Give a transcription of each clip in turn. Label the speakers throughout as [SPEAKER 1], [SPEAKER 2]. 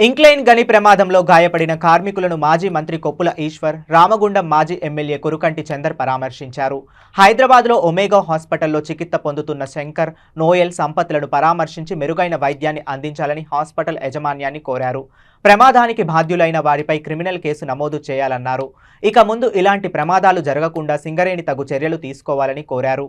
[SPEAKER 1] Incline గని ప్రమాదంలో గాయపడిన కార్మికులను మాజీ మంత్రి కొప్పుల ఈశ్వర్, రామగుండం మాజీ ఎమ్మెల్యే కురుకంటి చందర్ పరామర్శించారు. హైదరాబాద్లో ఒమేగా హాస్పిటల్లో చికిత్స పొందుతున్న శంకర్, నోయల్, సంపత్లను పరామర్శించి మెరుగైన వైద్యాన్ని అందించాలని హాస్పిటల్ యాజమాన్యాన్ని కోరారు. ప్రమాదానికి బాధ్యులైన వారిపై క్రిమినల్ కేసు నమోదు చేయాలన్నారు. ఇక ముందు ఇలాంటి ప్రమాదాలు జరగకుండా సింగరేణి తగు చర్యలు తీసుకోవాలని కోరారు.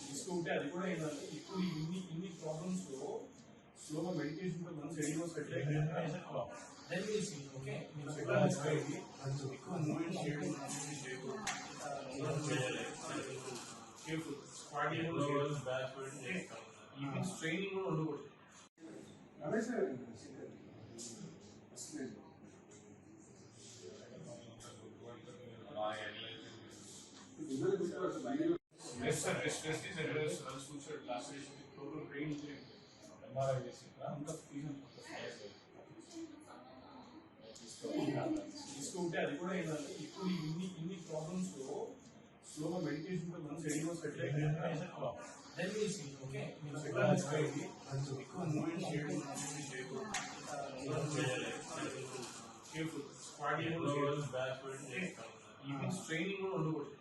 [SPEAKER 2] తీసుకుంటే అది కూడా ఏంటంటే ఇప్పుడు ఇన్ని ప్రాబ్లమ్స్ లో స్లోగా మెడిటేషన్ తో మనం రెడీ సెటిల్ దయచేసి ఓకే ఎక్కువ మూమెంట్ చేయడం ఈవెన్ ట్రైనింగ్ కూడా ఉండకూడదు. తీసుకుంటే అది కూడా ఏంటంటే ఇప్పుడు ఇన్ని ప్రాబ్లమ్స్ లో స్లోగా మెడిటేషన్ తో మనం రెడీ సెటిల్ దయచేసి ఓకే ఎక్కువ మూమెంట్ చేయడం ఈవెన్ ట్రైనింగ్ కూడా ఉండకూడదు.